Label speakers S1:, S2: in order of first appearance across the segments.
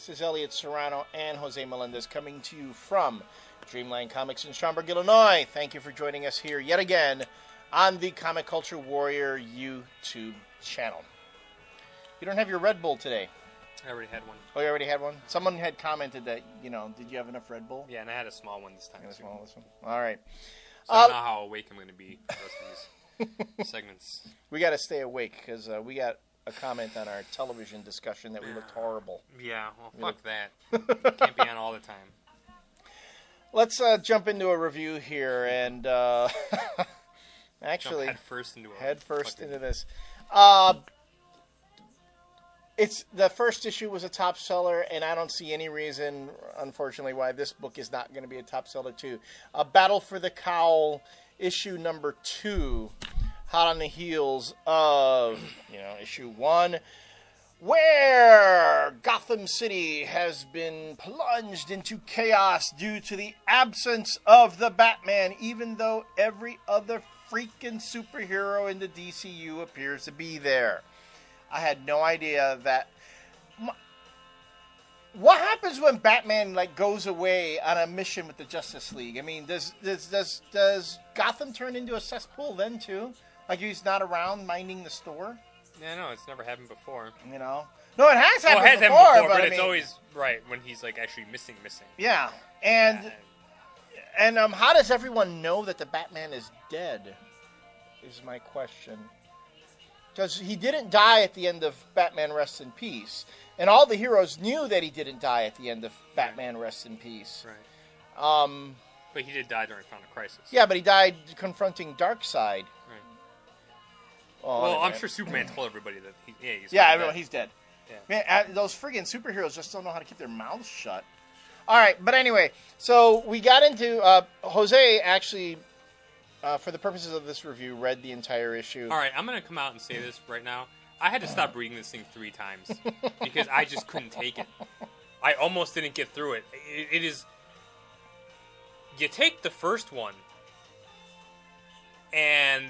S1: This is Elliot Serrano and Jose Melendez coming to you from Dreamland Comics in Schaumburg, Illinois. Thank you for joining us here yet again on the Comic Culture Warrior YouTube channel. You don't have your Red Bull today.
S2: I already had one.
S1: Oh, you already had one? Someone had commented that, did you have enough Red Bull?
S2: Yeah, and I had a small one this time.
S1: All right.
S2: So I don't know how awake I'm going to be for the rest of these segments.
S1: We got to stay awake because we got a comment on our television discussion that we looked horrible.
S2: Yeah, well, fuck that. Can't be on all the time.
S1: Let's jump into a review here and actually
S2: head first into
S1: this. It's the first issue was a top seller, and I don't see any reason, unfortunately, why this book is not going to be a top seller too. A Battle for the Cowl, issue number 2, hot on the heels of issue 1, where Gotham City has been plunged into chaos due to the absence of the Batman, even though every other freaking superhero in the DCU appears to be there. I had no idea that. What happens when Batman goes away on a mission with the Justice League? I mean, does Gotham turn into a cesspool then too? Like he's not around minding the store?
S2: Yeah, no, it's never happened before.
S1: No, it has happened before,
S2: but it's always right when he's actually missing.
S1: Yeah, and how does everyone know that the Batman is dead? Is my question. Because he didn't die at the end of Batman Rest in Peace. And all the heroes knew that he didn't die at the end of Batman Rest in Peace.
S2: Right. But he did die during Final Crisis.
S1: Yeah, but he died confronting Darkseid.
S2: Right.
S1: Oh,
S2: I'm sure Superman told everybody that he's
S1: he's dead.
S2: Yeah.
S1: Man, those friggin' superheroes just don't know how to keep their mouths shut. All right, but anyway, so we got into... Jose actually... for the purposes of this review, read the entire issue.
S2: All right, I'm going to come out and say this right now. I had to stop reading this thing 3 times because I just couldn't take it. I almost didn't get through it. It is... You take the first one, and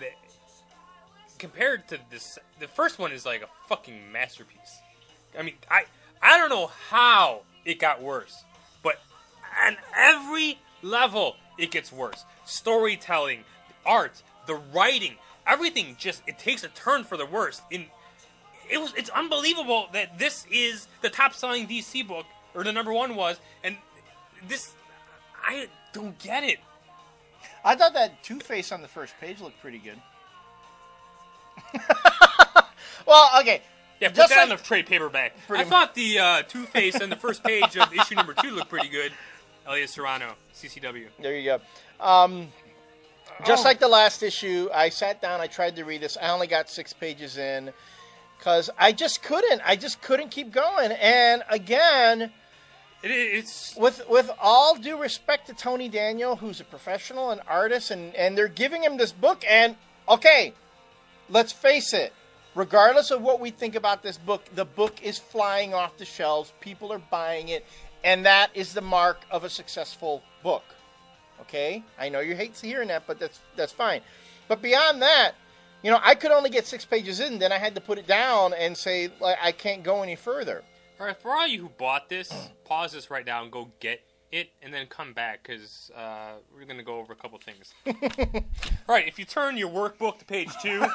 S2: compared to this, the first one is like a fucking masterpiece. I mean, I don't know how it got worse, but on every level, it gets worse. Storytelling, art, the writing, everything it takes a turn for the worst. It's unbelievable that this is the top selling DC book, or the number 1 was, and this, I don't get it.
S1: I thought that Two-Face on the first page looked pretty good. Well, okay.
S2: Yeah, put that on the trade paperback. I thought the Two-Face on the first page of issue number 2 looked pretty good. Elliot Serrano, CCW.
S1: There you go. Just like the last issue, I sat down, I tried to read this. I only got 6 pages in because I just couldn't keep going. And again,
S2: it's
S1: with all due respect to Tony Daniel, who's a professional and artist, and they're giving him this book. And okay, let's face it, regardless of what we think about this book, the book is flying off the shelves. People are buying it, and that is the mark of a successful book. Okay, I know you hate hearing that, but that's fine. But beyond that, I could only get 6 pages in, then I had to put it down and say I can't go any further.
S2: All right, for all you who bought this, pause this right now and go get it, and then come back because we're going to go over a couple things. All right, if you turn your workbook to page 2,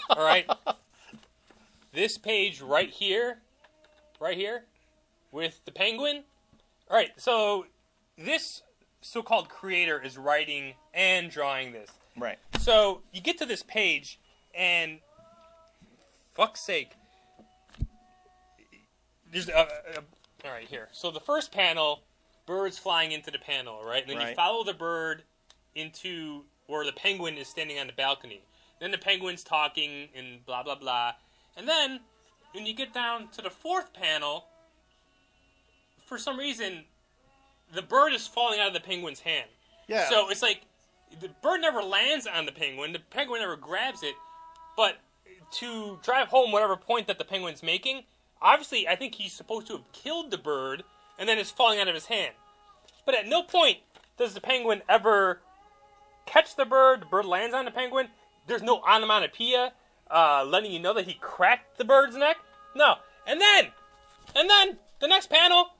S2: all right, this page right here, with the penguin. All right, so this so-called creator is writing and drawing this.
S1: Right.
S2: So you get to this page, and fuck's sake, there's all right here. So the first panel, birds flying into the panel, right? And then you follow the bird into where the penguin is standing on the balcony. Then the penguin's talking and blah blah blah. And then when you get down to the 4th panel, for some reason, the bird is falling out of the penguin's hand.
S1: Yeah.
S2: So it's like the bird never lands on the penguin. The penguin never grabs it. But to drive home whatever point that the penguin's making, obviously I think he's supposed to have killed the bird, and then it's falling out of his hand. But at no point does the penguin ever catch the bird lands on the penguin. There's no onomatopoeia letting you know that he cracked the bird's neck. No. And then, The next panel,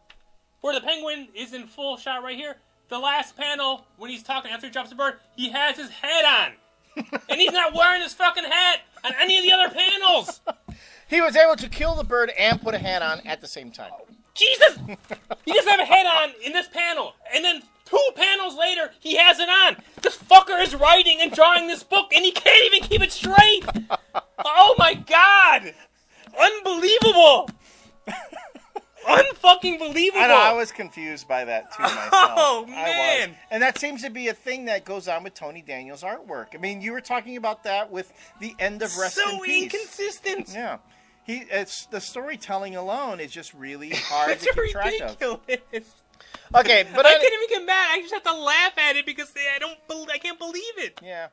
S2: where the Penguin is in full shot right here, the last panel, when he's talking after he drops the bird, he has his hat on. And he's not wearing his fucking hat on any of the other panels.
S1: He was able to kill the bird and put a hat on at the same time.
S2: Jesus! He doesn't have a hat on in this panel. And then 2 panels later, he has it on. This fucker is writing and drawing this book, and he can't even keep it straight. Oh my god! Unbelievable! Unfucking believable!
S1: I know, I was confused by that too myself.
S2: Oh, man!
S1: I was. And that seems to be a thing that goes on with Tony Daniels' artwork. I mean, you were talking about that with the end of Rest in Peace.
S2: So inconsistent!
S1: Yeah. It's the storytelling alone is just really hard to keep track of.
S2: Ridiculous.
S1: Okay, but
S2: I can't even get mad. I just have to laugh at it because I can't believe it.
S1: Yeah.